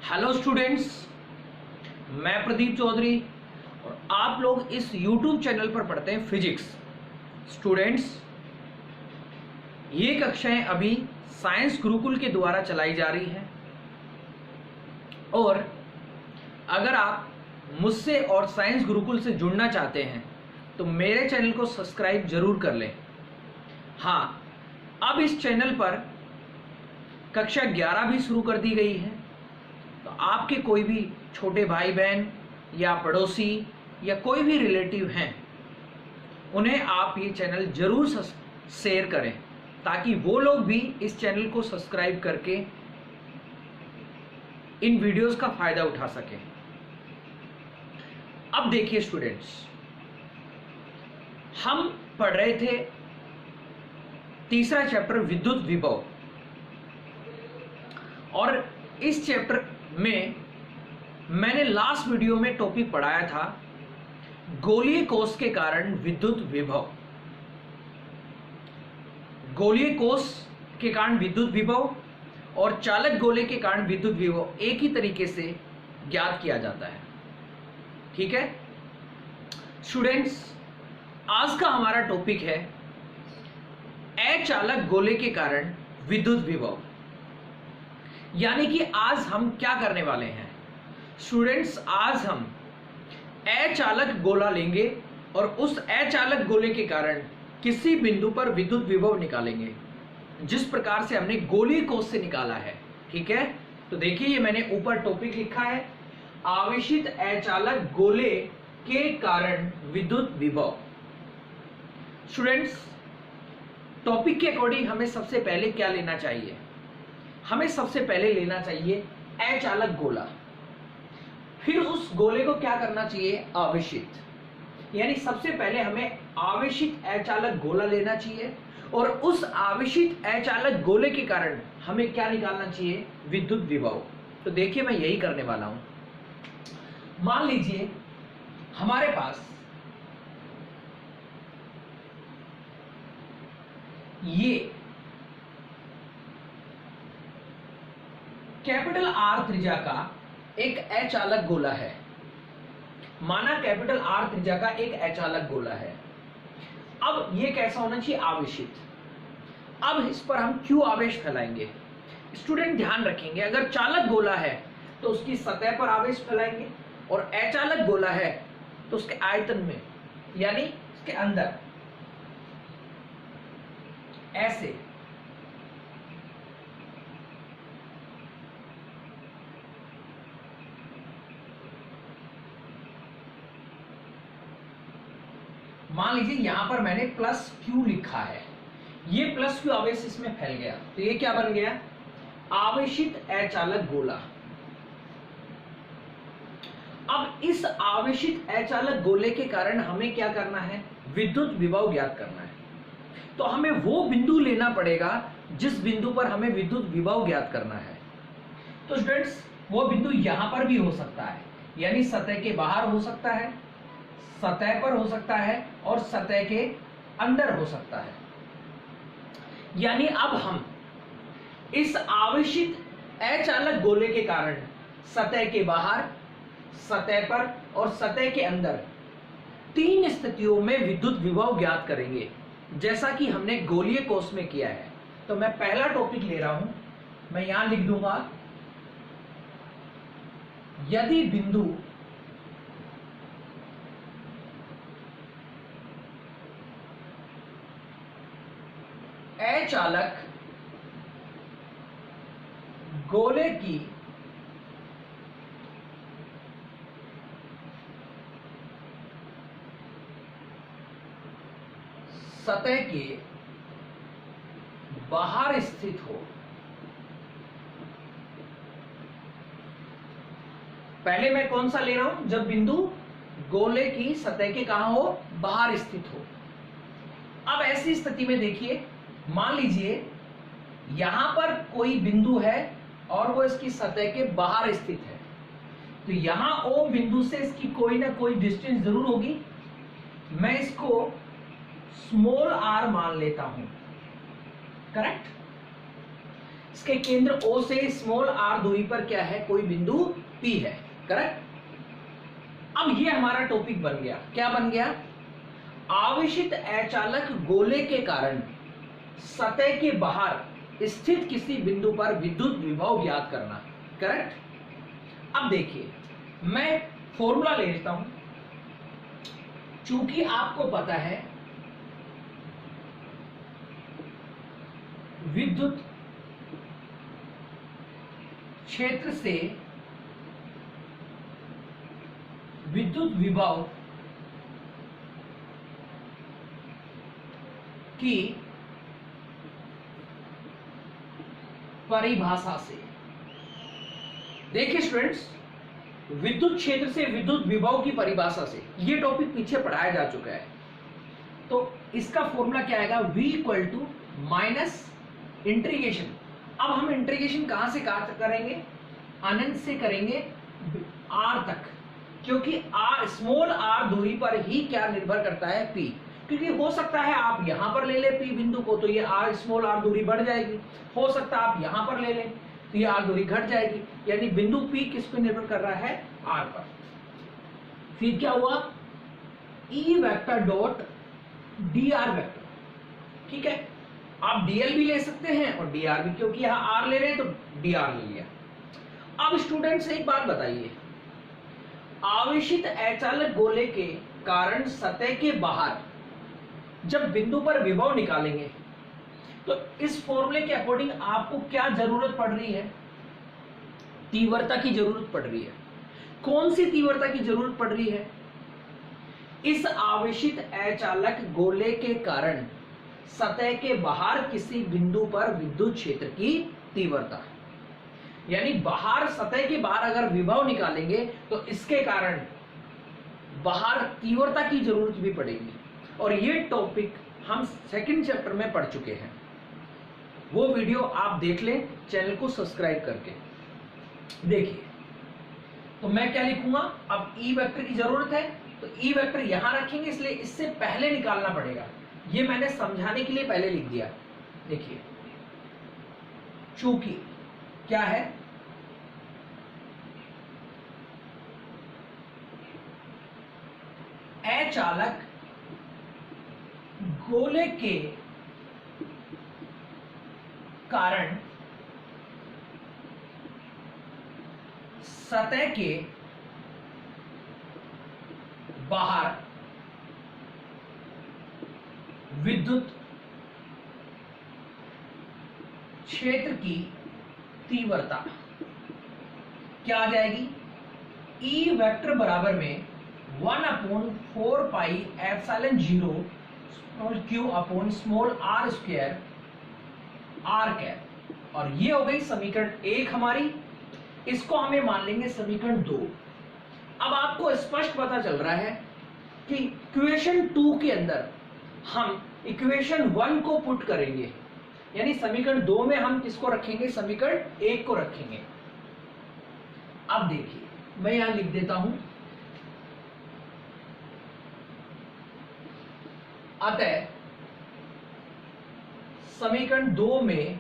Hello students, मैं प्रदीप चौधरी और आप लोग इस YouTube चैनल पर पढ़ते हैं फिजिक्स। स्टूडेंट्स, ये कक्षाएं अभी साइंस गुरुकुल के द्वारा चलाई जा रही हैं और अगर आप मुझसे और साइंस गुरुकुल से जुड़ना चाहते हैं तो मेरे चैनल को सब्सक्राइब जरूर कर लें। हाँ, अब इस चैनल पर कक्षा 11 भी शुरू कर दी गई है, तो आपके कोई भी छोटे भाई बहन या पड़ोसी या कोई भी रिलेटिव हैं, उन्हें आप ये चैनल जरूर शेयर करें ताकि वो लोग भी इस चैनल को सब्सक्राइब करके इन वीडियोस का फायदा उठा सकें। अब देखिए स्टूडेंट्स, हम पढ़ रहे थे तीसरा चैप्टर विद्युत विभव, और इस चैप्टर में मैंने लास्ट वीडियो में टॉपिक पढ़ाया था गोलीय कोष के कारण विद्युत विभव। गोलीय कोष के कारण विद्युत विभव और चालक गोले के कारण विद्युत विभव एक ही तरीके से ज्ञात किया जाता है। ठीक है स्टूडेंट्स, आज का हमारा टॉपिक है अचालक गोले के कारण विद्युत विभव। यानी कि आज हम क्या करने वाले हैं स्टूडेंट्स, आज हम अचालक गोला लेंगे और उस अचालक गोले के कारण किसी बिंदु पर विद्युत विभव निकालेंगे, जिस प्रकार से हमने गोलीय कोष से निकाला है। ठीक है, तो देखिए ये मैंने ऊपर टॉपिक लिखा है, आवेशित अचालक गोले के कारण विद्युत विभव। स्टूडेंट्स, टॉपिक के अकॉर्डिंग हमें सबसे पहले क्या लेना चाहिए? हमें सबसे पहले लेना चाहिए अचालक गोला। फिर उस गोले को क्या करना चाहिए? आवेशित। यानी सबसे पहले हमें आवेशित अचालक गोला लेना चाहिए और उस आवेशित अचालक गोले के कारण हमें क्या निकालना चाहिए? विद्युत विभव। तो देखिए मैं यही करने वाला हूं। मान लीजिए हमारे पास ये कैपिटल आर त्रिज्या का एक अचालक गोला है। माना कैपिटल आर त्रिज्या का एक अचालक गोला है। अब ये कैसा होना चाहिए? आवेशित। अब इस पर हम क्यों आवेश फैलाएंगे? स्टूडेंट ध्यान रखेंगे, अगर चालक गोला है तो उसकी सतह पर आवेश फैलाएंगे और अचालक गोला है तो उसके आयतन में, यानी उसके अंदर ऐसे। मान लीजिए यहां पर मैंने प्लस क्यू लिखा है, ये प्लस क्यू आवेश इसमें फैल गया तो ये क्या बन गया? आवेशित अचालक गोला। अब इस आवेशित अचालक गोले के कारण हमें क्या करना है? विद्युत विभव ज्ञात करना है। तो हमें वो बिंदु लेना पड़ेगा जिस बिंदु पर हमें विद्युत विभव ज्ञात करना है। तो स्टूडेंट्स, वो बिंदु यहां पर भी हो सकता है, यानी सतह के बाहर हो सकता है, सतह पर हो सकता है और सतह के अंदर हो सकता है। यानी अब हम इस आवेशित अचालक गोले के कारण सतह के बाहर, सतह पर और सतह के अंदर तीन स्थितियों में विद्युत विभव ज्ञात करेंगे, जैसा कि हमने गोलीय कोष में किया है। तो मैं पहला टॉपिक ले रहा हूं, मैं यहां लिख दूंगा, यदि बिंदु अचालक गोले की सतह के बाहर स्थित हो। पहले मैं कौन सा ले रहा हूं? जब बिंदु गोले की सतह के कहां हो? बाहर स्थित हो। अब ऐसी स्थिति में देखिए, मान लीजिए यहां पर कोई बिंदु है और वो इसकी सतह के बाहर स्थित है, तो यहां ओ बिंदु से इसकी कोई ना कोई डिस्टेंस जरूर होगी। मैं इसको स्मॉल आर मान लेता हूं, करेक्ट। इसके केंद्र O से स्मॉल r दूरी पर क्या है, कोई बिंदु P है, करेक्ट। अब ये हमारा टॉपिक बन गया, क्या बन गया, आवेशित अचालक गोले के कारण सतह के बाहर स्थित किसी बिंदु पर विद्युत विभव ज्ञात करना, करेक्ट। अब देखिए मैं फॉर्मूला ले लेता हूं, चूंकि आपको पता है विद्युत क्षेत्र से विद्युत विभव की परिभाषा से, देखिए स्टूडेंट्स, विद्युत क्षेत्र से विद्युत विभव की परिभाषा से, ये टॉपिक पीछे पढ़ाया जा चुका है। तो इसका फॉर्मूला क्या आएगा, V equal to minus integration. अब हम इंटीग्रेशन कहां से कहां करेंगे, अनंत से करेंगे r तक, क्योंकि r स्मॉल r दूरी पर ही क्या निर्भर करता है, P। क्योंकि हो सकता है आप यहां पर ले ले P बिंदु को, तो ये r स्मॉल r दूरी बढ़ जाएगी, हो सकता है आप यहां पर ले लें तो ये r दूरी घट जाएगी, यानी बिंदु P किस पे निर्भर कर रहा है, r पर। फिर क्या हुआ, E vector dot dr vector, ठीक है। आप dl भी ले सकते हैं और dr भी, क्योंकि यहां r ले रहे हैं तो dr ले लिया। अब स्टूडेंट्स एक बात बताइए, आवेशित अचालक गोले के कारण सतह के बाहर जब बिंदु पर विभव निकालेंगे तो इस फॉर्मूले के अकॉर्डिंग आपको क्या जरूरत पड़ रही है, तीव्रता की जरूरत पड़ रही है। कौन सी तीव्रता की जरूरत पड़ रही है, इस आवेशित अचालक गोले के कारण सतह के बाहर किसी बिंदु पर विद्युत क्षेत्र की तीव्रता, यानी बाहर सतह के बाहर अगर विभव निकालेंगे तो इसके कारण बाहर तीव्रता की जरूरत भी पड़ेगी। और ये टॉपिक हम सेकंड चैप्टर में पढ़ चुके हैं, वो वीडियो आप देख लें चैनल को सब्सक्राइब करके। देखिए तो मैं क्या लिखूंगा, अब E वेक्टर की जरूरत है तो E वेक्टर यहां रखेंगे, इसलिए इससे पहले निकालना पड़ेगा, ये मैंने समझाने के लिए पहले लिख दिया। देखिए चूंकि क्या है, अचालक गोले के कारण सतह के बाहर विद्युत क्षेत्र की तीव्रता क्या आ जाएगी, E वेक्टर बराबर में 1/4 pi epsilon 0 small q upon small r square r cap. और ये हो गई समीकरण 1 हमारी, इसको हमें मान लेंगे समीकरण 2। अब आपको स्पष्ट पता चल रहा है कि इक्वेशन 2 के अंदर हम इक्वेशन 1 को पुट करेंगे, यानी समीकरण 2 में हम किसको रखेंगे, समीकरण 1 को रखेंगे। अब देखिए मैं यहां लिख देता हूं, अतः समीकरण 2 में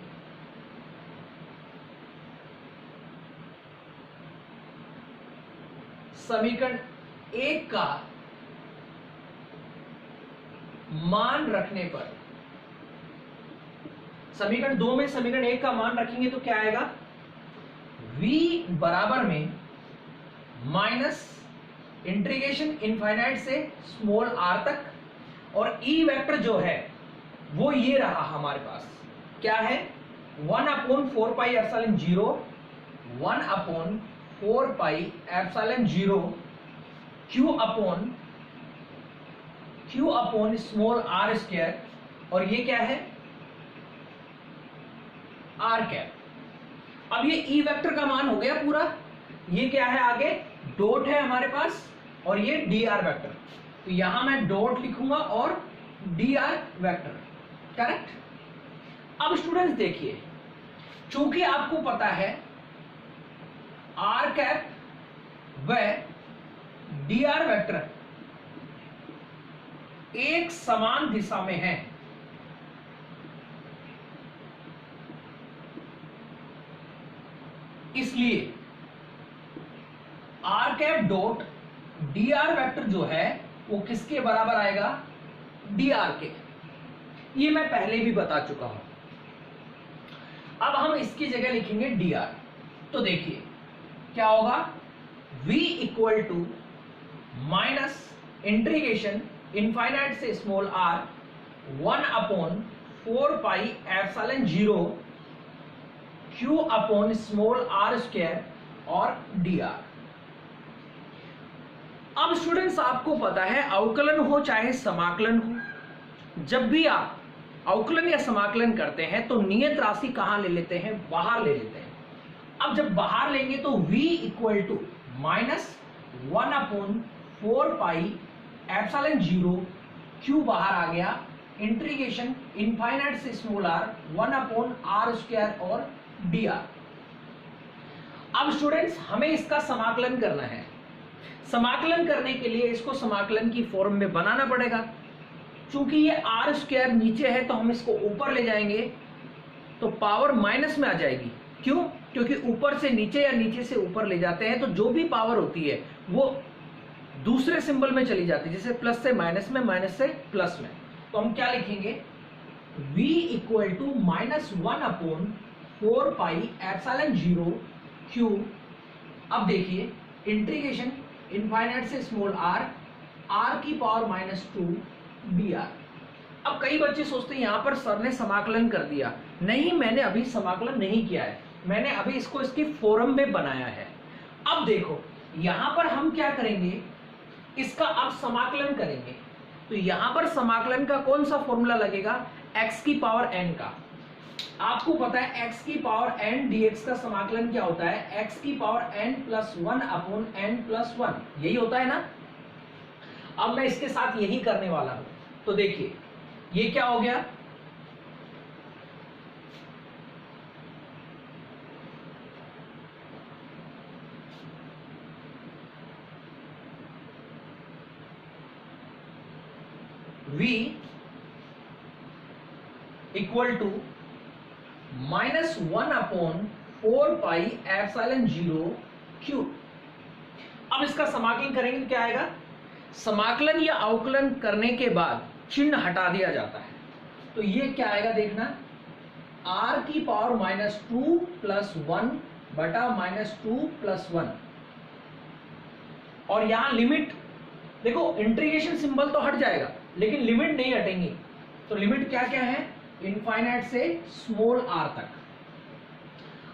समीकरण 1 का मान रखने पर, समीकरण 2 में समीकरण 1 का मान रखेंगे तो क्या आएगा, v बराबर में माइनस इंटीग्रेशन इनफाइनाइट से स्मॉल r तक, और E वेक्टर जो है वो ये रहा हमारे पास, क्या है 1/4 pi epsilon 0 1/4 pi epsilon 0 q upon small r square, और ये क्या है r कैप। अब ये E वेक्टर का मान हो गया पूरा, ये क्या है आगे डॉट है हमारे पास, और ये dr वेक्टर, तो यहां मैं डॉट लिखूंगा और dr वेक्टर, करेक्ट। अब स्टूडेंट्स देखिए, चूंकि आपको पता है r कैप व dr वेक्टर एक समान दिशा में है, इसलिए R cap dot D R vector जो है वो किसके बराबर आएगा, डी आर के। ये मैं पहले भी बता चुका हूं। अब हम इसकी जगह लिखेंगे डी आर। तो देखिए क्या होगा, v equal to minus integration infinite से small r 1 upon 4 pi epsilon 0 q upon small r square और dr। अब स्टूडेंट्स आपको पता है अवकलन हो चाहे समाकलन हो, जब भी आप अवकलन या समाकलन करते हैं तो नियत राशि कहां ले लेते हैं, बाहर ले लेते हैं। अब जब बाहर लेंगे तो v equal to minus 1 upon 4 pi epsilon 0 q बाहर आ गया, इंटीग्रेशन इनफाइनाइट से small r 1 upon r square और dr। अब स्टूडेंट्स हमें इसका समाकलन करना है। समाकलन करने के लिए इसको समाकलन की फॉर्म में बनाना पड़ेगा। चूंकि ये r स्क्वायर नीचे है तो हम इसको ऊपर ले जाएंगे तो पावर माइनस में आ जाएगी। क्यों? क्योंकि ऊपर से नीचे या नीचे से ऊपर ले जाते हैं तो जो भी पावर होती है वो दूसरे सिंबल में चली जाती है, जैसे प्लस से माइनस में, माइनस से प्लस में। तो हम क्या लिखेंगे, v equal to minus 1 upon 4 pi epsilon 0 q। अब देखिए इंटीग्रेशन इनफाइनाइट से स्मॉल r की पावर माइनस 2 dr। अब कई बच्चे सोचते हैं यहां पर सर ने समाकलन कर दिया। नहीं, मैंने अभी समाकलन नहीं किया है, मैंने अभी इसको इसकी फॉर्म में बनाया है। अब देखो यहां पर हम क्या करेंगे, इसका अब समाकलन करेंगे। तो यहां पर समाकलन का कौन सा फॉर्मूला लगेगा, x की पावर n का। आपको पता है x की पावर n dx का समाकलन क्या होता है, x की power n plus 1 upon n plus 1, यही होता है ना। अब मैं इसके साथ यही करने वाला हूं। तो देखिए ये क्या हो गया, v equal to minus 1 upon 4 pi epsilon 0 q। अब इसका समाकलन करेंगे क्या आएगा, समाकलन या अवकलन करने के बाद चिन्ह हटा दिया जाता है। तो ये क्या आएगा देखना, r की पावर माइनस 2 प्लस 1 बटा माइनस 2 प्लस 1। और यहां लिमिट देखो, इंटीग्रेशन सिंबल तो हट जाएगा लेकिन लिमिट नहीं हटेंगी। तो लिमिट क्या क्या है, इनफाइनाइट से स्मॉल r तक।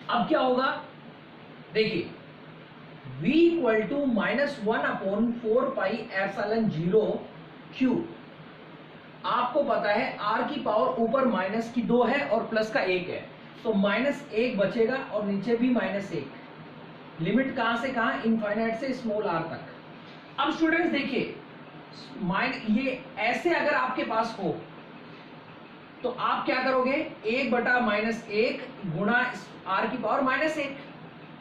अब क्या होगा देखिए, v equal to minus 1 upon 4 pi epsilon 0 q। आपको पता है r की पावर ऊपर माइनस की 2 है और प्लस का 1 है, तो माइनस 1 बचेगा और नीचे भी माइनस 1। लिमिट कहां से कहां, इनफाइनाइट से स्मॉल r तक। अब स्टूडेंट्स देखिए ये ऐसे अगर आपके पास हो तो आप क्या करोगे, 1 बटा माइनस 1 गुणा r की पावर माइनस 1।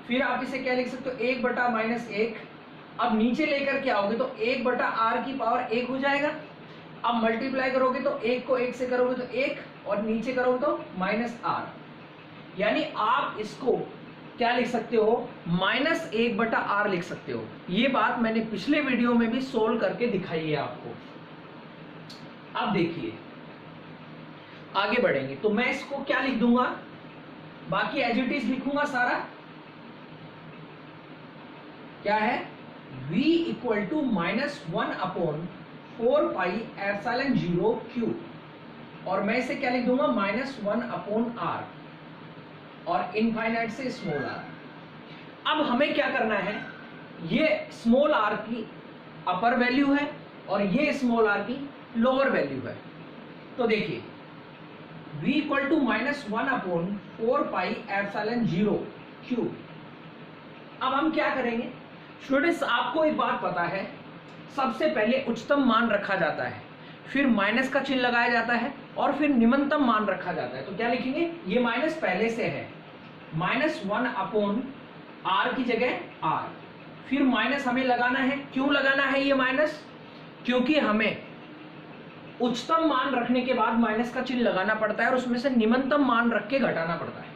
फिर आप इसे क्या लिख सकते हो, 1 बटा माइनस 1। अब नीचे लेकर के आओगे तो 1 बटा r की पावर 1 हो जाएगा। अब मल्टीप्लाई करोगे तो 1 को 1 से करोगे तो 1 और नीचे करोगे तो माइनस r। यानी आप इसको क्या लिख सकते हो, माइनस 1 बटा r लिख सकते हो। ये बात मैंने पिछले वीडियो में भी सोल्व करके दिखाई है आपको। अब देखिए आगे बढ़ेंगे तो मैं इसको क्या लिख दूंगा, बाकी एज इट इज लिखूंगा सारा। क्या है, v equal to minus 1 upon 4 pi epsilon 0 q। और मैं इसे क्या लिख दूंगा, माइनस 1 अपॉन r और इनफाइनाइट से स्मॉल r। अब हमें क्या करना है, ये स्मॉल r की अपर वैल्यू है और ये स्मॉल r की लोअर वैल्यू है। तो देखिए v equal to minus 1 upon 4 pi epsilon 0 q। अब हम क्या करेंगे स्टूडेंट्स, आपको एक बात पता है, सबसे पहले उच्चतम मान रखा जाता है, फिर माइनस का चिन्ह लगाया जाता है और फिर निम्नतम मान रखा जाता है। तो क्या लिखेंगे, ये माइनस पहले से है, माइनस 1 अपॉन r की जगह r। फिर माइनस हमें लगाना है, क्यों लगाना है ये माइनस, क्योंकि हमें उच्चतम मान रखने के बाद माइनस का चिन्ह लगाना पड़ता है और उसमें से निम्नतम मान रख के घटाना पड़ता है।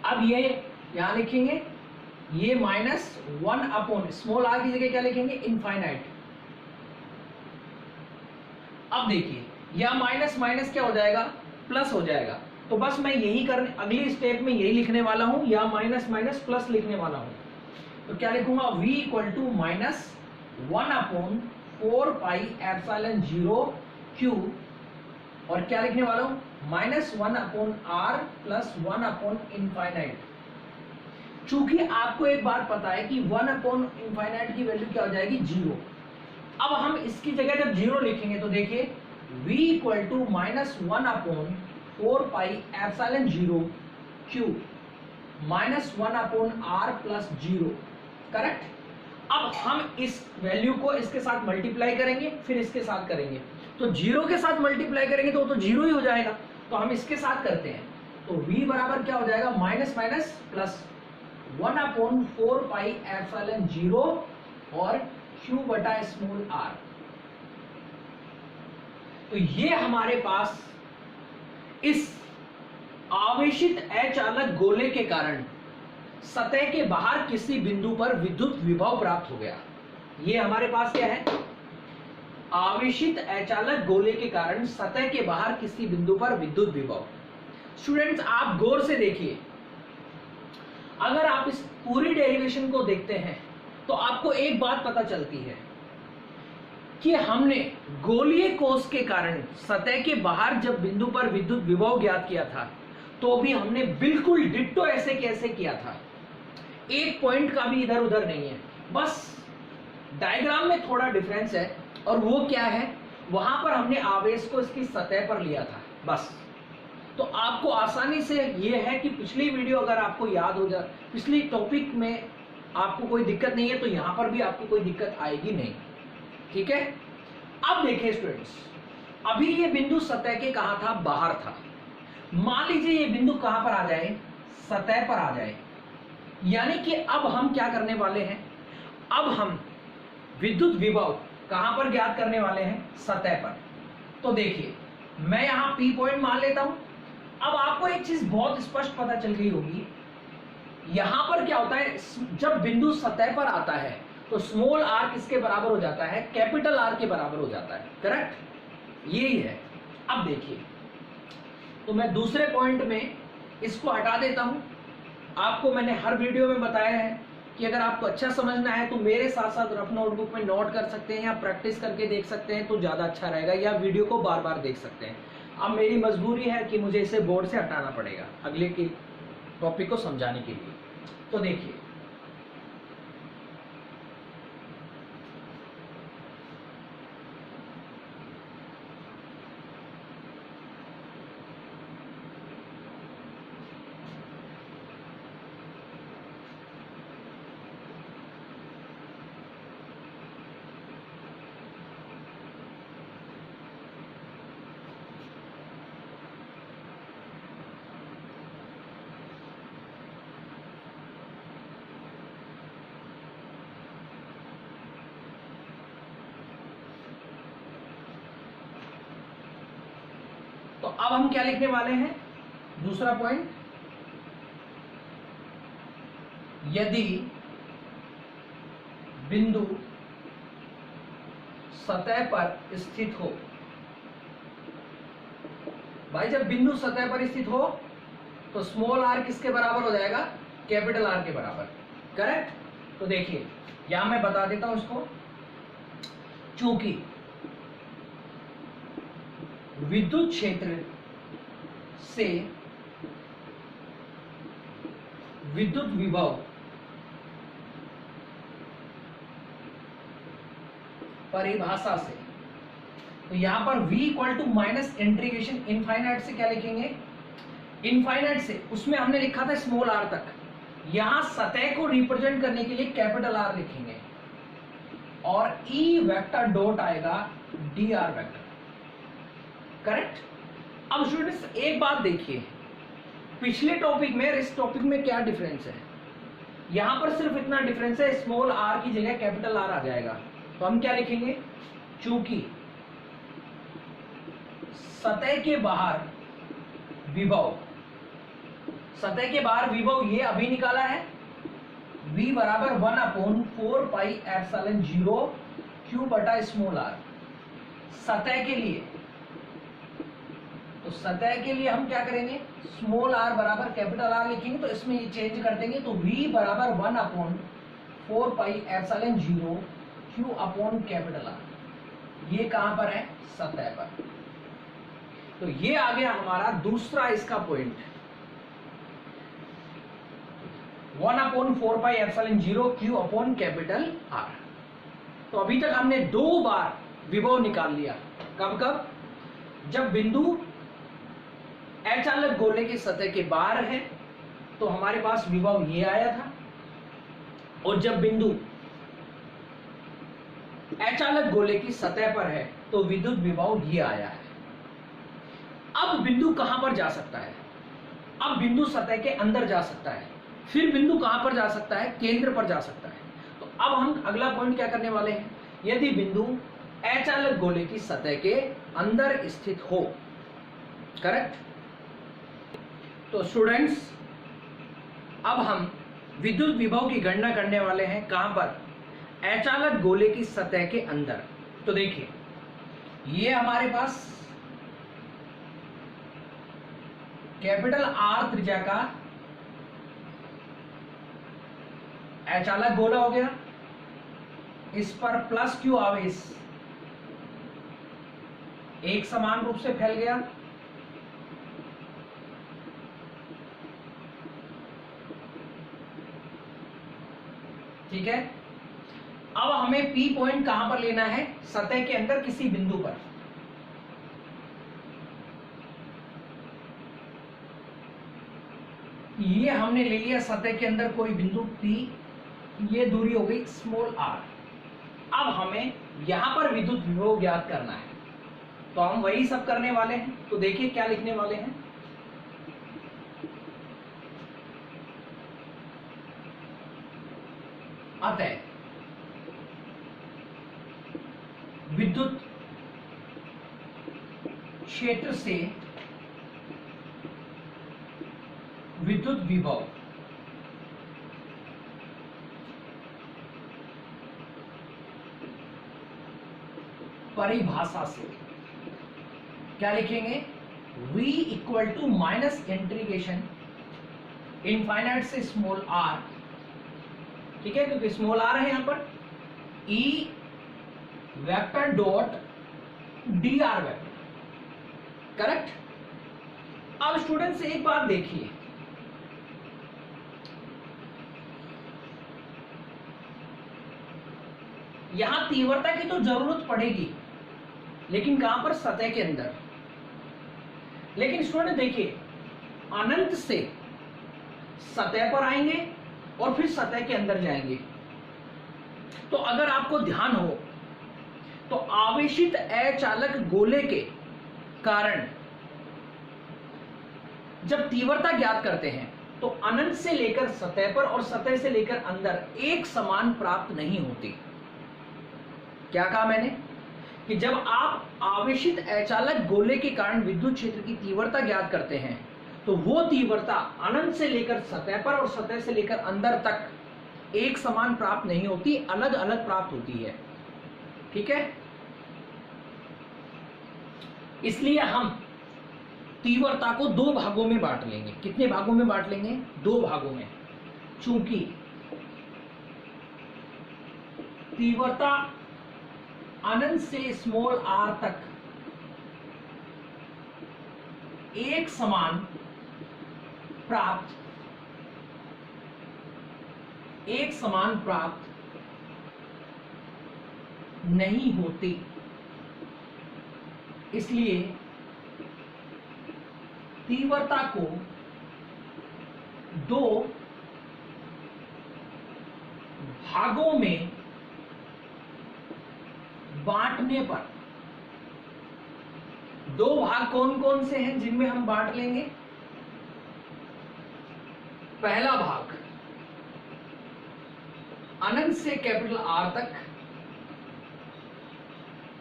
अब ये यहां लिखेंगे ये -1 अपॉन स्मॉल आर की जगह क्या लिखेंगे, इनफाइनाइट। अब देखिए या माइनस माइनस क्या हो जाएगा, प्लस हो जाएगा। तो बस मैं यही करने, अगली स्टेप में यही लिखने वाला हूं, या माइनस माइनस प्लस लिखने वाला हूं। तो क्या लिखूंगा, v equal to -1 upon 4πε0 q, और क्या लिखने वाला हूं, -1 upon r plus 1 upon infinite. चूंकि आपको एक बात पता है कि 1 अपॉन इनफाइनाइट की वैल्यू क्या हो जाएगी, 0। अब हम इसकी जगह जब 0 लिखेंगे तो देखिए v equal to -1 upon 4πε0 q -1 upon r plus 0, correct. अब हम इस वैल्यू को इसके साथ मल्टीप्लाई करेंगे, फिर इसके साथ करेंगे, तो 0 के साथ मल्टीप्लाई करेंगे तो वो तो 0 ही हो जाएगा। तो हम इसके साथ करते हैं, तो v बराबर क्या हो जाएगा, माइनस माइनस प्लस 1 अपॉन 4πε0 और q बटा स्मॉल r। तो ये हमारे पास इस आवेशित अचालक गोले के कारण सतह के बाहर किसी बिंदु पर विद्युत विभव प्राप्त हो गया। ये हमारे पास क्या है, आवेशित अचालक गोले के कारण सतह के बाहर किसी बिंदु पर विद्युत विभव। स्टूडेंट्स आप गौर से देखिए, अगर आप इस पूरी डेरिवेशन को देखते हैं तो आपको एक बात पता चलती है कि हमने गोलीय कोष के कारण सतह के बाहर जब बिंदु पर विद्युत विभव ज्ञात किया था तो भी हमने बिल्कुल डिट्टो ऐसे कैसे किया था, एक पॉइंट का भी इधर उधर नहीं है, बस डायग्राम में थोड़ा डिफरेंस है। और वो क्या है, वहां पर हमने आवेश को इसकी सतह पर लिया था बस। तो आपको आसानी से ये है कि पिछली वीडियो अगर आपको याद हो जाए, पिछली टॉपिक में आपको कोई दिक्कत नहीं है तो यहां पर भी आपको कोई दिक्कत आएगी नहीं, ठीक है। अब देखिए स्टूडेंट्स, अभी ये बिंदु सतह के कहां था, बाहर था। मान लीजिए ये बिंदु कहां पर आ जाए, सतह पर आ जाए, यानी कि अब हम क्या करने वाले हैं, अब हम विद्युत विभव कहां पर ज्ञात करने वाले हैं, सतह पर। तो देखिए मैं यहां P पॉइंट मान लेता हूं। अब आपको एक चीज बहुत स्पष्ट पता चल गई होगी, यहां पर क्या होता है, जब बिंदु सतह पर आता है तो स्मॉल r किसके बराबर हो जाता है, कैपिटल R के बराबर हो जाता है, करेक्ट, यही है। अब देखिए, तो मैं दूसरे पॉइंट में इसको हटा देता हूं। आपको मैंने हर वीडियो में बताया है कि अगर आपको अच्छा समझना है तो मेरे साथ साथ रफ नोटबुक में नोट कर सकते हैं या प्रैक्टिस करके देख सकते हैं तो ज्यादा अच्छा रहेगा, या वीडियो को बार बार देख सकते हैं। अब मेरी मजबूरी है कि मुझे इसे बोर्ड से हटाना पड़ेगा अगले की टॉपिक को समझाने के लिए। तो देखिए, तो अब हम क्या लिखने वाले हैं, दूसरा पॉइंट, यदि बिंदु सतह पर स्थित हो। भाई जब बिंदु सतह पर स्थित हो तो स्मॉल r किसके बराबर हो जाएगा, कैपिटल R के बराबर, करेक्ट। तो देखिए यहां मैं बता देता हूं इसको, चूंकि विद्युत क्षेत्र से विद्युत विभव परिभाषा से, तो यहां पर v equal to minus integration infinite से क्या लिखेंगे, इनफाइनाइट से उसमें हमने लिखा था स्मॉल r तक, यहां सतह को रिप्रेजेंट करने के लिए कैपिटल R लिखेंगे और E वेक्टर डॉट आएगा dr वेक्टर, करेक्ट। अब स्टूडेंट्स एक बात देखिए, पिछले टॉपिक में और इस टॉपिक में क्या डिफरेंस है, यहां पर सिर्फ इतना डिफरेंस है, स्मॉल r की जगह कैपिटल R आ जाएगा। तो हम क्या लिखेंगे, चूंकि सतह के बाहर विभव सतह के बाहर विभव ये अभी निकाला है, v बराबर 1/4πε0 q बटा स्मॉल r। सतह के लिए, तो सतह के लिए हम क्या करेंगे, स्मॉल r बराबर कैपिटल R लिखेंगे, तो इसमें ये चेंज कर देंगे, तो v बराबर 1/4πε0 q अपॉन कैपिटल R। ये कहां पर है, सतह पर। तो ये आ गया हमारा दूसरा इसका point, 1/4πε0 q upon capital R। तो अभी तक हमने 2 बार विभव निकाल लिया। कब कब, जब बिंदु अचालक गोले की सतह के बाहर है तो हमारे पास विभव ये आया था, और जब बिंदु अचालक गोले की सतह पर है तो विद्युत विभव ये आया है। अब बिंदु कहां पर जा सकता है, अब बिंदु सतह के अंदर जा सकता है, फिर बिंदु कहां पर जा सकता है, केंद्र पर जा सकता है। तो अब हम अगला पॉइंट क्या करने वाले हैं, यदि बिंदु अचालक गोले की सतह के अंदर स्थित हो, करेक्ट। तो स्टूडेंट्स, अब हम विद्युत विभव की गणना करने वाले हैं, कहां पर, अचालक गोले की सतह के अंदर। तो देखिए, ये हमारे पास कैपिटल R त्रिज्या का अचालक गोला हो गया, इस पर प्लस Q आवेश एक समान रूप से फैल गया, ठीक है। अब हमें P पॉइंट कहां पर लेना है, सतह के अंदर किसी बिंदु पर। ये हमने ले लिया सतह के अंदर कोई बिंदु P, ये दूरी हो गई स्मॉल r। अब हमें यहां पर विद्युत विभव ज्ञात करना है, तो हम वही सब करने वाले हैं। तो देखिए क्या लिखने वाले हैं, अतः विद्युत क्षेत्र से विद्युत विभव परिभाषा से क्या लिखेंगे, v equal to minus integration infinite से स्मॉल r, ठीक है, क्योंकि स्मॉल r है यहां पर, E vector dot dr vector, correct. अब स्टूडेंट्स एक बात देखिए, यहां तीव्रता की तो जरूरत पड़ेगी, लेकिन कहां पर, सतह के अंदर। लेकिन स्टूडेंट देखिए, अनंत से सतह पर आएंगे और फिर सतह के अंदर जाएंगे। तो अगर आपको ध्यान हो तो आवेशित अचालक गोले के कारण जब तीव्रता ज्ञात करते हैं तो अनंत से लेकर सतह पर और सतह से लेकर अंदर एक समान प्राप्त नहीं होती। क्या कहा मैंने, कि जब आप आवेशित अचालक गोले के कारण विद्युत क्षेत्र की तीव्रता ज्ञात करते हैं तो वो तीव्रता अनंत से लेकर सतह पर और सतह से लेकर अंदर तक एक समान प्राप्त नहीं होती, अलग अलग प्राप्त होती है, ठीक है। इसलिए हम तीव्रता को 2 भागों में बांट लेंगे। कितने भागों में बांट लेंगे, 2 भागों में। चूंकि तीव्रता अनंत से स्मॉल r तक एक समान प्राप्त नहीं होती, इसलिए तीव्रता को 2 भागों में बांटने पर, 2 भाग कौन कौन से हैं जिनमें हम बांट लेंगे, पहला भाग अनंत से कैपिटल R तक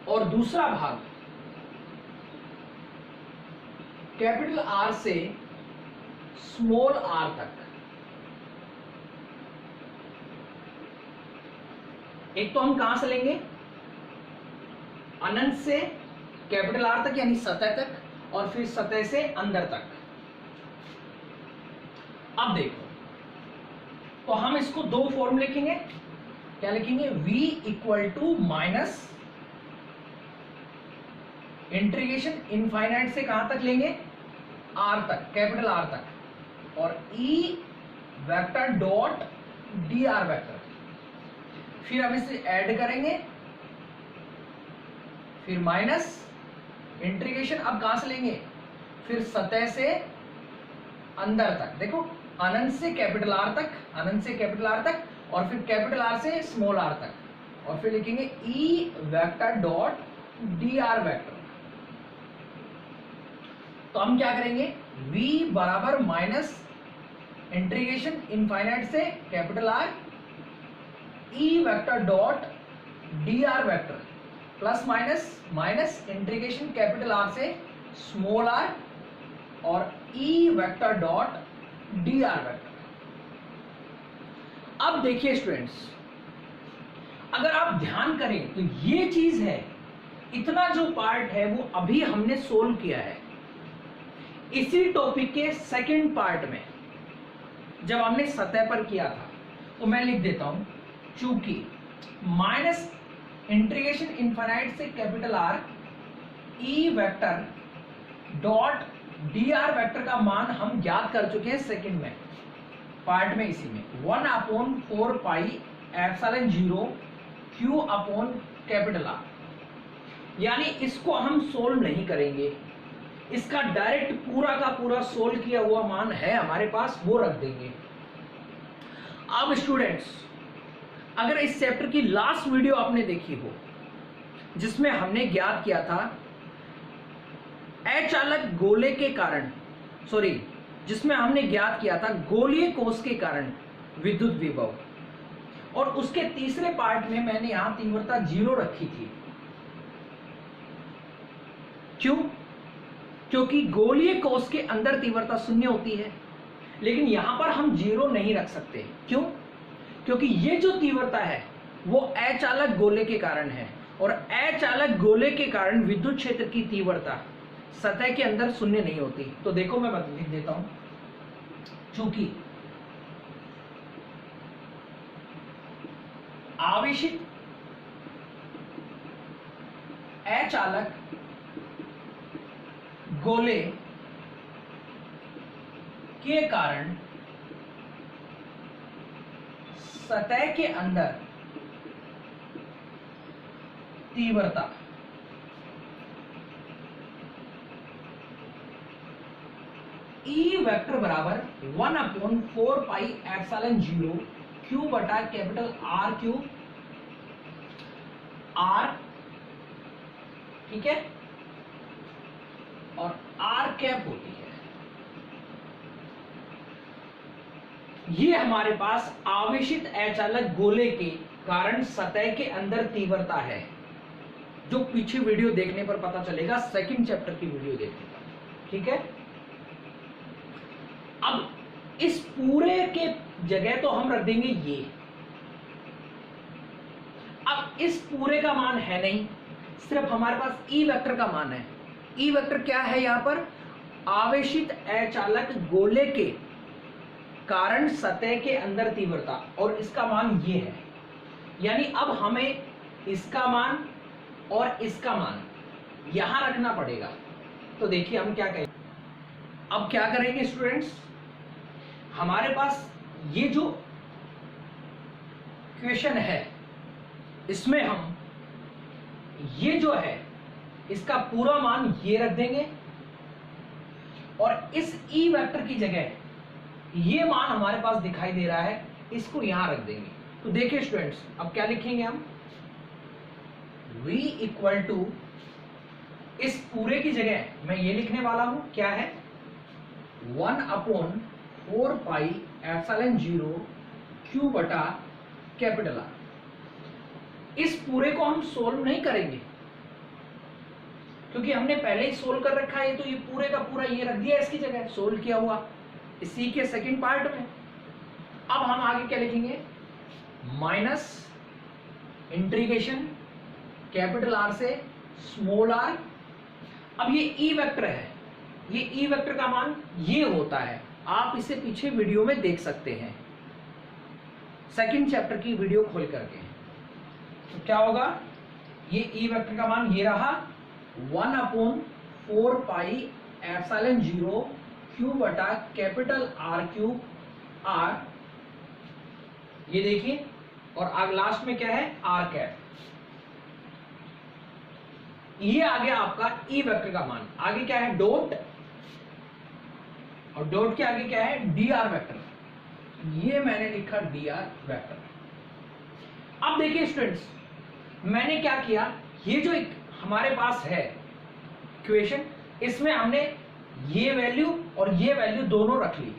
और दूसरा भाग कैपिटल R से स्मॉल आर तक। एक तो हम कहां से लेंगे, अनंत से कैपिटल आर तक यानी सतह तक, और फिर सतह से अंदर तक। अब देखो, तो हम इसको दो फॉर्म लिखेंगे। क्या लिखेंगे, v equal to minus integration infinite से कहां तक लेंगे, r तक, कैपिटल R तक, और e vector dot dr vector. फिर हम इसे ऐड करेंगे, फिर माइनस इंटीग्रेशन अब कहां से लेंगे, फिर सतह से अंदर तक। देखो, अनंत से कैपिटल R तक, अनंत से कैपिटल R तक, और फिर कैपिटल R से स्मॉल r तक, और फिर लिखेंगे e vector dot dr vector. तो हम क्या करेंगे, v बराबर माइनस इंटीग्रेशन इनफाइनाइट से capital R e vector dot dr vector plus minus minus integration capital R से स्मॉल r और e vector dot dr vector. अब देखिए स्टूडेंट्स, अगर आप ध्यान करें तो ये चीज है, इतना जो पार्ट है वो अभी हमने सोल्व किया है। इसी टॉपिक के सेकंड पार्ट में जब हमने सतह पर किया था, तो मैं लिख देता हूं, चूंकि माइनस इंटीग्रेशन इनफाइनाइट से capital R e vector dot dr vector का मान हम ज्ञात कर चुके हैं सेकंड में पार्ट में, इसी में 1/4 pi epsilon 0 q upon capital R। यानी इसको हम सोल्व नहीं करेंगे, इसका डायरेक्ट पूरा का पूरा सोल्व किया हुआ मान है हमारे पास, वो रख देंगे। अब स्टूडेंट्स, अगर इस चैप्टर की लास्ट वीडियो आपने देखी हो, जिसमें हमने ज्ञात किया था अचालक गोले के कारण, जिसमें हमने ज्ञात किया था गोलीय कोष के कारण विद्युत विभव, और उसके तीसरे पार्ट में मैंने यहां तीव्रता 0 रखी थी। क्यों? क्योंकि गोलीय कोष के अंदर तीव्रता 0 होती है, लेकिन यहां पर हम 0 नहीं रख सकते। क्यों? क्योंकि ये जो तीव्रता है वो अचालक गोले के कारण है, और अचालक गोले के कारण विद्युत क्षेत्र की तीव्रता सतह के अंदर 0 नहीं होती। तो देखो, मैं लिख देता हूं, चूंकि आवेशित अचालक गोले के कारण सतह के अंदर तीव्रता E वेक्टर बराबर 1/4 पाई एप्सिलॉन 0 Q बटा कैपिटल R क्यूब R, ठीक है, और R कैप होती है। ये हमारे पास आवेशित अचालक गोले के कारण सतह के अंदर तीव्रता है, जो पीछे वीडियो देखने पर पता चलेगा, सेकंड चैप्टर की वीडियो देखने पर, ठीक है। अब इस पूरे के जगह तो हम रख देंगे ये। अब इस पूरे का मान है नहीं, सिर्फ हमारे पास E वेक्टर का मान है। E वेक्टर क्या है यहां पर, आवेशित अचालक गोले के कारण सतह के अंदर तीव्रता, और इसका मान ये है। यानी अब हमें इसका मान और इसका मान यहां रखना पड़ेगा। तो देखिए हम क्या करेंगे, अब क्या करेंगे स्टूडेंट्स, हमारे पास ये जो क्वेश्चन है, इसमें हम ये जो है इसका पूरा मान ये रख देंगे, और इस E वेक्टर की जगह ये मान हमारे पास दिखाई दे रहा है, इसको यहां रख देंगे। तो देखिए स्टूडेंट्स, अब क्या लिखेंगे हम, V इक्वल टू, इस पूरे की जगह मैं ये लिखने वाला हूं, क्या है, 1/4 पाई एप्सिलॉन 0 Q बटा कैपिटल R। इस पूरे को हम सोल्व नहीं करेंगे, क्योंकि हमने पहले ही सोल्व कर रखा है, तो ये पूरे का पूरा ये रख दिया इसकी जगह सोल्व किया हुआ। इसी के सेकंड पार्ट में। अब हम आगे क्या लिखेंगे, माइनस इंटीग्रेशन कैपिटल आर से स्मॉल आर। अब ये ई वेक्टर है, ये ई वेक्टर का मान ये होता है, आप इसे पीछे वीडियो में देख सकते हैं, सेकंड चैप्टर की वीडियो खोल करके। तो क्या होगा, ये ई वेक्टर का मान ये रहा 1/4 पाई एप्सिलॉन 0 क्यू बटा कैपिटल आर क्यूब आर, ये देखिए, और आगे लास्ट में क्या है, आर कैप। ये आ गया आपका ई वेक्टर का मान। आगे क्या है, डॉट, और डॉट के आगे क्या है, डी आर वेक्टर। ये मैंने लिखा डी आर वेक्टर। अब देखिए स्टूडेंट्स, मैंने क्या किया, ये जो एक हमारे पास है इक्वेशन, इसमें हमने ये वैल्यू और ये वैल्यू दोनों रख ली।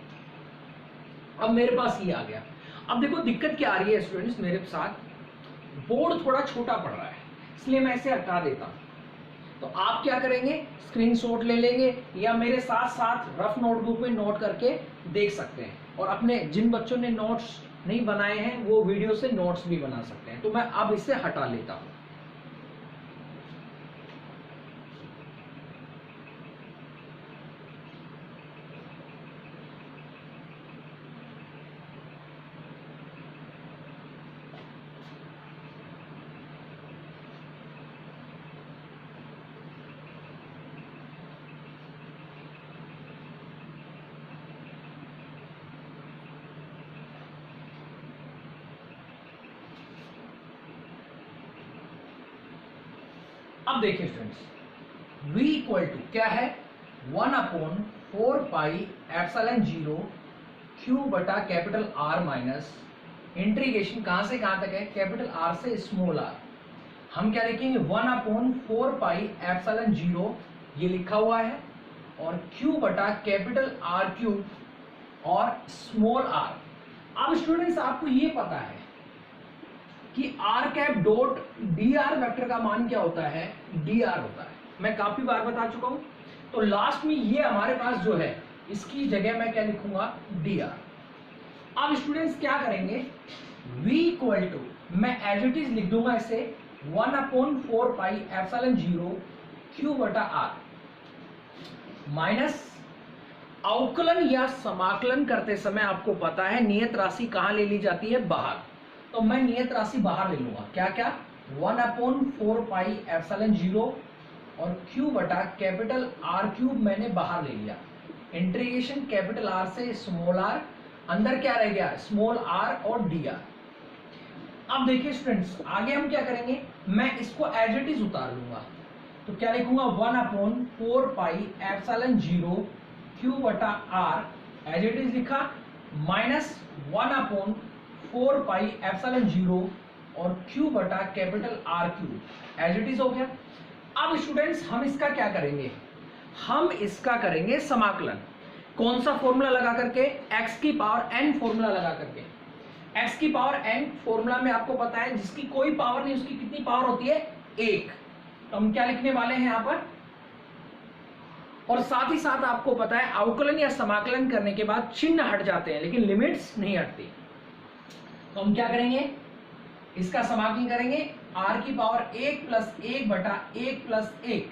अब मेरे पास ये आ गया। अब देखो दिक्कत क्या आ रही है स्टूडेंट्स, मेरे साथ बोर्ड थोड़ा छोटा पड़ रहा है, इसलिए मैं इसे हटा देता हूं। तो आप क्या करेंगे, स्क्रीनशॉट ले लेंगे या मेरे साथ साथ रफ नोटबुक में नोट करके देख सकते हैं, और अपने जिन बच्चों ने नोट्स नहीं बनाए हैं वो वीडियो से नोट्स भी बना सकते हैं। तो मैं अब इसे हटा लेता हूं। अब देखिए स्टूडेंट्स, v इक्वल टू क्या है, 1/4 पाई एप्सिलॉन 0 क्यू बटा कैपिटल आर माइनस इंटीग्रेशन कहां से कहां तक है, कैपिटल आर से स्मॉल आर। हम क्या लिखेंगे, 1/4 पाई एप्सिलॉन 0 ये लिखा हुआ है, और क्यू बटा कैपिटल आर क्यूब और स्मॉल आर। अब स्टूडेंट्स आपको ये पता है कि R cap dot D R vector का मान क्या होता है, डी आर होता है, मैं काफी बार बता चुका हूं। तो लास्ट में ये हमारे पास जो है, इसकी जगह मैं क्या लिखूंगा, डी आर। अब स्टूडेंट्स क्या करेंगे, v इक्वल टू, मैं एज इट इज लिख दूंगा इसे 1/4 पाई एप्सिलॉन 0 क्यू बटा आर माइनस, अवकलन या समाकलन करते समय आपको पता है नियत राशि कहां ले ली जाती है, बाहर। तो मैं नियत राशि बाहर ले लूंगा, क्या क्या, 1/4 पाई एप्सिलॉन 0 और क्यू बटा कैपिटल आर क्यूब मैंने बाहर ले लिया। इंटीग्रेशन कैपिटल आर से स्मॉल आर, अंदर क्या रह गया, स्मॉल आर और डी आर। अब देखिए स्टूडेंट्स, आगे हम क्या करेंगे, मैं इसको एज इट इज उतार लूंगा। तो क्या लिखूंगा, 1/4 पाई एप्सिलॉन 0 क्यू बटा आर, एज इट इज लिखा, माइनस 1/4 पाई एप्सिलॉन 0 और क्यू बटा capital R cube, as it is हो गया। अब स्टूडेंट्स हम इसका क्या करेंगे, हम इसका करेंगे समाकलन। कौन सा फॉर्मूला लगा करके, x की पावर n फॉर्मूला लगा करके। x की पावर n फॉर्मूला में आपको पता है जिसकी कोई पावर नहीं उसकी कितनी पावर होती है, 1। तो हम क्या लिखने वाले हैं यहां पर, और साथ ही साथ आपको पता है अवकलन या समाकलन करने के बाद चिन्ह हट जाते हैं लेकिन लिमिट्स नहीं हटती। तो हम क्या करेंगे, इसका समाकलन करेंगे, r की पावर 1 प्लस 1 बटा 1 प्लस 1,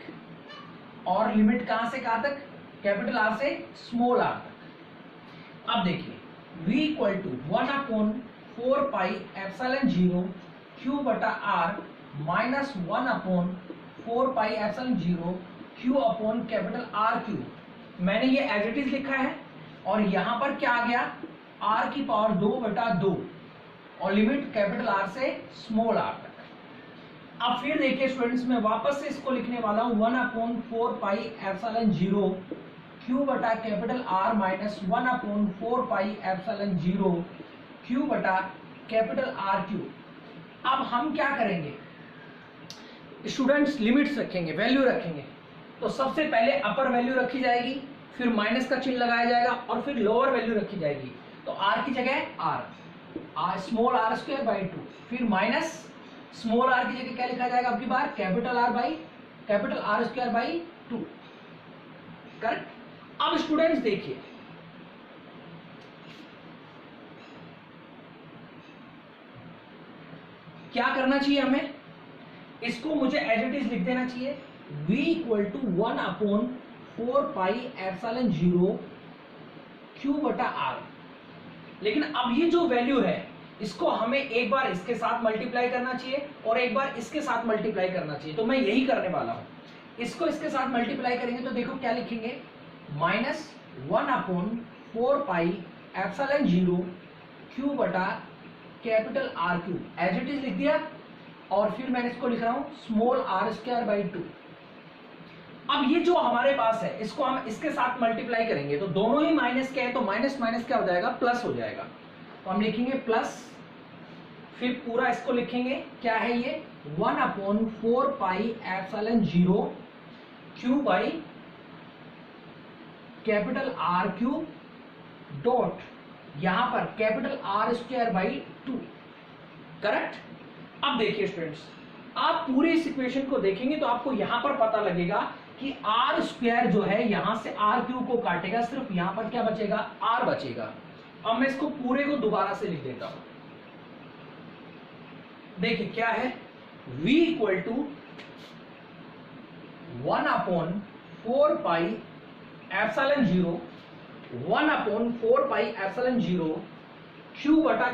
और लिमिट कहां से कहां तक, कैपिटल आर से स्मॉल आर तक। अब देखिए v equal to 1/4 pi epsilon 0 Q बटा r minus 1/4 pi epsilon 0 q upon capital R cube. मैंने ये एज इट इज लिखा है, और यहां पर क्या आ गया, r की पावर 2 बटा 2 और लिमिट कैपिटल आर से स्मॉल आर तक। अब फिर देखिए स्टूडेंट्स, मैं वापस से इसको लिखने वाला हूं, 1/4 पाई एप्सिलॉन 0 क्यू बटा capital are minus 1/4 pi epsilon 0 Q बटा कैपिटल आर क्यूब। अब हम क्या करेंगे स्टूडेंट्स, लिमिट्स रखेंगे, वैल्यू रखेंगे। तो सबसे पहले अपर वैल्यू रखी जाएगी, फिर माइनस का चिन्ह लगाया जाएगा, और फिर लोअर वैल्यू रखी जाएगी। तो r की जगह r small r square by 2, फिर माइनस स्मॉल r की जगह क्या लिखा जाएगा, आपकी बार capital R by capital R square by 2, correct. अब स्टूडेंट्स देखिए, क्या करना चाहिए हमें, इसको मुझे एज इट इज लिख देना चाहिए v इक्वल टू 1/4πε0 q बटा r। लेकिन अब ये जो वैल्यू है इसको हमें एक बार इसके साथ मल्टीप्लाई करना चाहिए और एक बार इसके साथ मल्टीप्लाई करना चाहिए, तो मैं यही करने वाला हूं। इसको इसके साथ मल्टीप्लाई करेंगे तो देखो क्या लिखेंगे, -1/4πε0 q बटा capital R cube, as it is लिख दिया। और फिर मैंने इसको लिख रहा हूं स्मॉल r²/2। अब ये जो हमारे पास है इसको हम इसके साथ मल्टीप्लाई करेंगे तो दोनों ही माइनस के है, तो माइनस माइनस क्या हो जाएगा, प्लस हो जाएगा। तो हम लिखेंगे प्लस, फिर पूरा इसको लिखेंगे, क्या है ये 1/4πε0 q by capital R cube dot यहां पर कैपिटल R²/2। करेक्ट। अब देखिए स्टूडेंट्स, आप पूरे इस इक्वेशन को देखेंगे तो आपको यहां पर पता लगेगा कि R² जो है यहां से R क्यूब को काटेगा, सिर्फ यहां पर क्या बचेगा, R बचेगा। अब मैं इसको पूरे को दोबारा से लिख देता हूं। देखिए क्या है, v इक्वल टू 1/4πε0 q बटा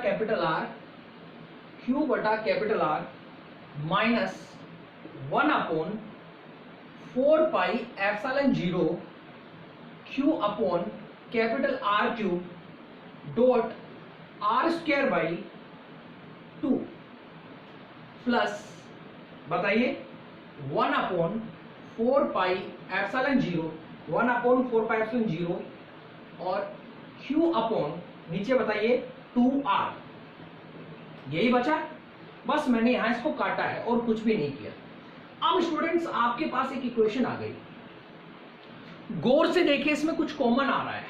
capital R minus 1/4πε0 q upon capital R cube dot R²/2 plus बताइए 1/4πε0 और q अपॉन नीचे बताइए 2r। यही बचा, बस मैंने यहां इसको काटा है और कुछ भी नहीं किया। अब स्टूडेंट्स आपके पास एक इक्वेशन आ गई, गौर से देखिए इसमें कुछ कॉमन आ रहा है।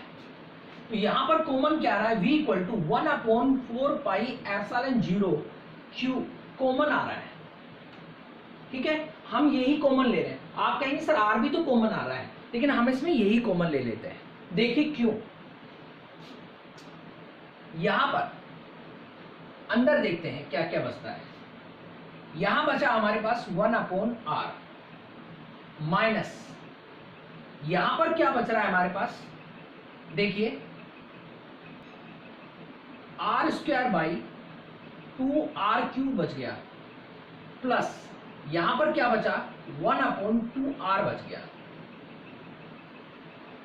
तो यहां पर कॉमन क्या आ रहा है, v equal to 1/4πε0 q common आ रहा है। ठीक है, हम यही कॉमन ले रहे हैं। आप कहेंगे सर r भी तो कॉमन आ रहा है, लेकिन हम इसमें यही कॉमन ले लेते हैं। देखिए क्यों, यहां पर अंदर देखते हैं क्या क्या बचता है। यहां बचा हमारे पास 1/r माइनस यहां पर क्या बच रहा है हमारे पास, देखिए R²/2r³ बच गया, प्लस यहां पर क्या बचा 1/2r बच गया।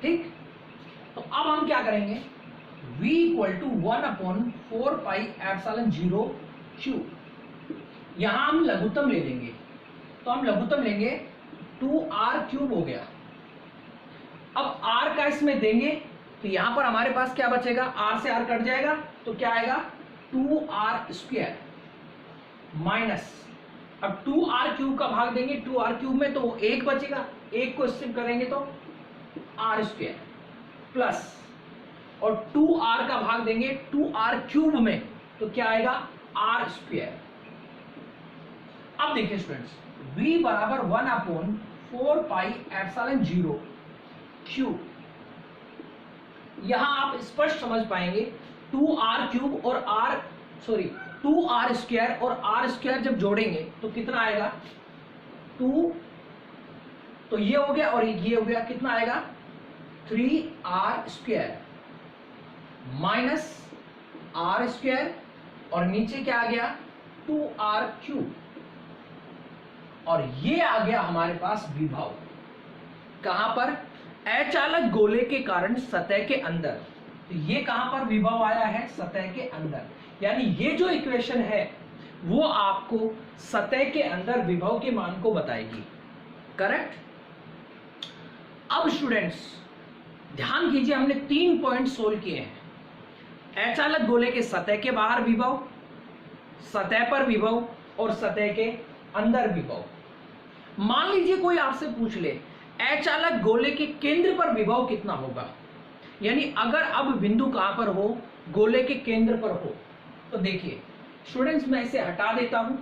ठीक, तो अब हम क्या करेंगे, v इक्वल टू 1/4πε0 q, यहां हम लघुत्तम ले लेंगे, तो हम लघुत्तम लेंगे 2r³ हो गया। अब r का इसमें देंगे तो यहां पर हमारे पास क्या बचेगा, r से r कट जाएगा तो क्या आएगा 2r² माइनस, अब 2r³ का भाग देंगे 2r³ में तो 1 बचेगा, 1 को इससे करेंगे तो r² प्लस, और 2r का भाग देंगे 2r³ में तो क्या आएगा r²। अब देखिए स्टूडेंट्स, v बराबर 1/4πε0 q, यहां आप स्पष्ट समझ पाएंगे 2r³ और 2r² और r² जब जोड़ेंगे तो कितना आएगा 2, तो ये हो गया और ये हो गया, कितना आएगा 3r² माइनस r² और नीचे क्या आ गया 2r³, और ये आ गया हमारे पास विभव। कहां पर, अचालक गोले के कारण सतह के अंदर। तो ये कहां पर विभव आया है, सतह के अंदर, यानी ये जो इक्वेशन है वो आपको सतह के अंदर विभव के मान को बताएगी। करेक्ट। अब स्टूडेंट्स ध्यान कीजिए, हमने 3 पॉइंट सोल्व किए हैं, अचालक गोले के सतह के बाहर विभव, सतह पर विभव और सतह के अंदर विभव। मान लीजिए कोई आपसे पूछ ले अचालक गोले के केंद्र पर विभव कितना होगा, यानी अगर अब बिंदु कहां पर हो, गोले के केंद्र पर हो, तो देखिए स्टूडेंट्स मैं इसे हटा देता हूं,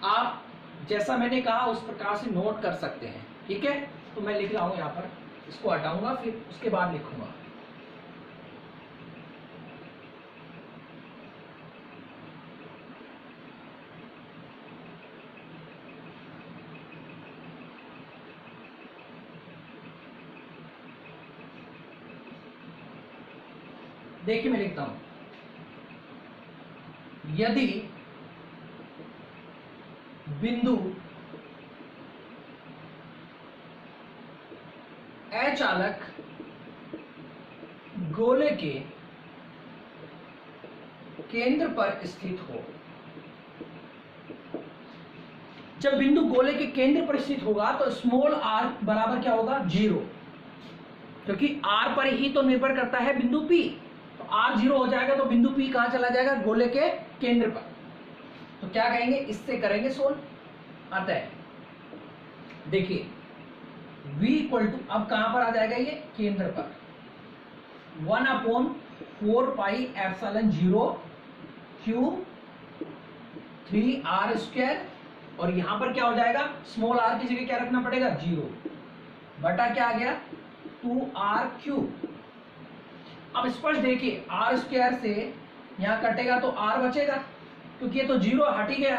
आप जैसा मैंने कहा उस प्रकार से नोट कर सकते हैं। ठीक है, तो मैं लिख रहा हूं यहां पर, इसको हटाऊंगा फिर उसके बाद लिखूंगा। देखिए मैं लिखता हूं, यदि बिंदु अचालक गोले के केंद्र पर स्थित हो। जब बिंदु गोले के केंद्र पर स्थित होगा तो स्मॉल r बराबर क्या होगा, 0, क्योंकि r पर ही तो निर्भर करता है बिंदु P। तो r 0 हो जाएगा तो बिंदु P कहां चला जाएगा, गोले के केंद्र पर। तो क्या कहेंगे, इससे करेंगे सोल्व। अतः देखिए v इक्वल टू, अब कहां पर आ जाएगा ये, केंद्र पर, 1/4πε0 क्यूब 3r², और यहां पर क्या हो जाएगा, स्मॉल r की जगह क्या रखना पड़ेगा, 0, बटा क्या आ गया, 2r³। अब स्पष्ट देखिए r² से यहां कटेगा तो r बचेगा, क्योंकि ये तो 0 हट ही गया।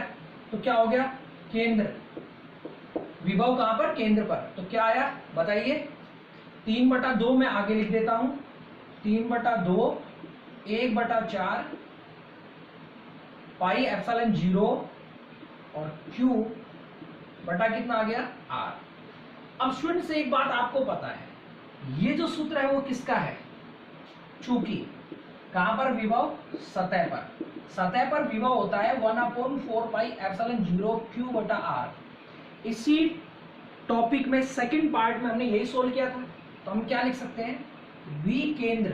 तो क्या हो गया, केंद्र, विभव कहां पर, केंद्र पर। तो क्या आया बताइए, 3/2 में आगे लिख देता हूं, 3/2 1/4 πε0 और Q बटा कितना आ गया, R। अब स्टूडेंट से एक बात आपको पता है, ये जो सूत्र है वो किसका है, चूंकि कहां पर विभव, सतह पर, सतह पर विभव होता है 1/4πε0 Q बटा R। इसी टॉपिक में सेकंड पार्ट में हमने यही सोल्व किया था। तो हम क्या लिख सकते हैं, V केंद्र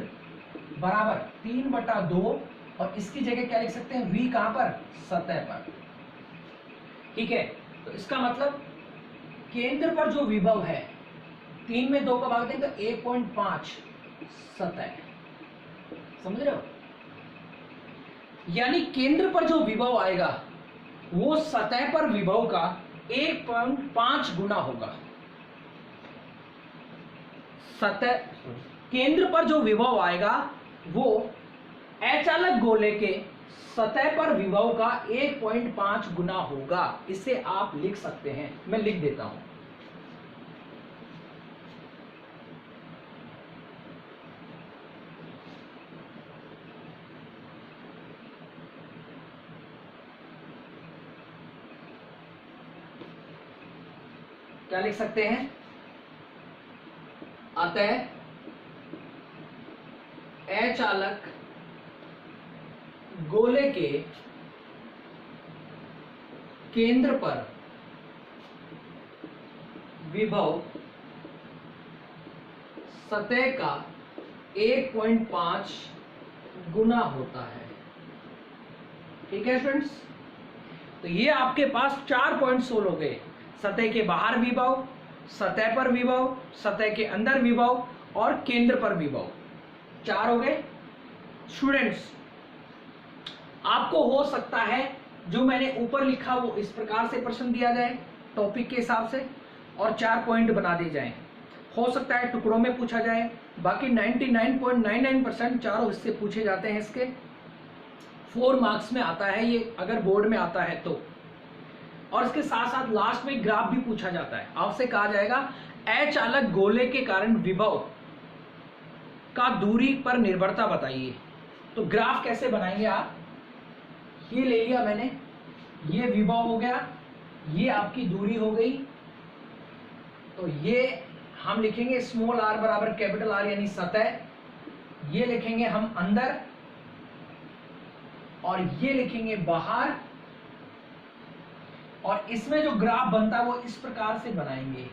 बराबर 3/2, और इसकी जगह क्या लिख सकते हैं, V कहां पर, सतह पर। ठीक है, तो इसका मतलब केंद्र पर जो विभव है, 3 में 2 का भाग देंगे तो 1.5 सतह, समझ रहे हो, यानी केंद्र पर जो विभव आएगा वो सतह पर विभव का 1.5 गुना होगा। सतह, केंद्र पर जो विभव आएगा वो अचालक गोले के सतह पर विभव का 1.5 गुना होगा। इसे आप लिख सकते हैं, मैं लिख देता हूं। क्या लिख सकते हैं, अतः अचालक गोले के केंद्र पर विभव सतह का 1.5 गुना होता है। ठीक है स्टूडेंट्स, तो ये आपके पास 4 पॉइंट सोल्व हो गए, सतह के बाहर विभव, सतह पर विभव, सतह के अंदर विभव और केंद्र पर विभव, 4 हो गए। स्टूडेंट्स आपको हो सकता है जो मैंने ऊपर लिखा वो इस प्रकार से प्रश्न दिया जाए टॉपिक के हिसाब से और 4 पॉइंट बना दिए जाएं, हो सकता है टुकड़ों में पूछा जाए, बाकी 99.99% चारों हिस्से पूछे जाते हैं इसके। 4 मार्क्स में आता है ये, अगर बोर्ड में आता है तो। और इसके साथ साथ लास्ट में ग्राफ भी पूछा जाता है, आपसे कहा जाएगा अचालक गोले के कारण विभव का दूरी पर निर्भरता बताइए। तो ग्राफ कैसे बनाएंगे आप, ये ले लिया मैंने, ये विभव हो गया, ये आपकी दूरी हो गई, तो ये हम लिखेंगे स्मॉल r बराबर कैपिटल R यानी सतह, ये लिखेंगे हम अंदर और ये लिखेंगे बाहर, और इसमें जो ग्राफ बनता है वो इस प्रकार से बनाएंगे।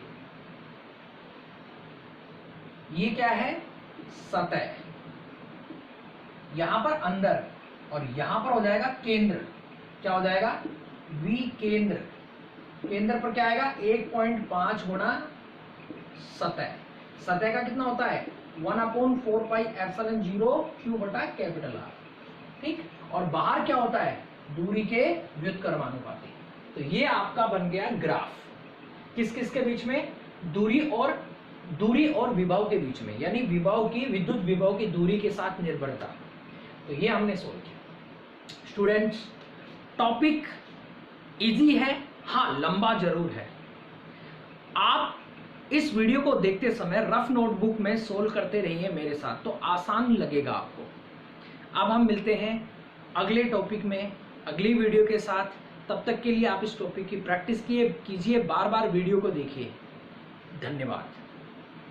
ये क्या है, सतह, यहां पर अंदर, और यहां पर हो जाएगा केंद्र, क्या हो जाएगा, V केंद्र, केंद्र पर क्या आएगा 1.5 गुना सतह, सतह का कितना होता है 1/4πε0 Q बटा कैपिटल R। ठीक, और बाहर क्या होता है, दूरी के व्युत्क्रमानुपाती। तो ये आपका बन गया ग्राफ, किस किस के बीच में, दूरी और विभव के बीच में, यानी विभव की, विद्युत विभव की दूरी के साथ निर्भरता। तो ये हमने सोल्व किया। स्टूडेंट्स टॉपिक इजी है, हाँ लंबा जरूर है। आप इस वीडियो को देखते समय रफ नोटबुक में सोल्व करते रहिए मेरे साथ, तो आसान लगेगा आपको। अब हम मिलते हैं अगले टॉपिक में अगली वीडियो के साथ। तब तक के लिए आप इस टॉपिक की प्रैक्टिस कीजिए, बार बार वीडियो को देखिए। धन्यवाद।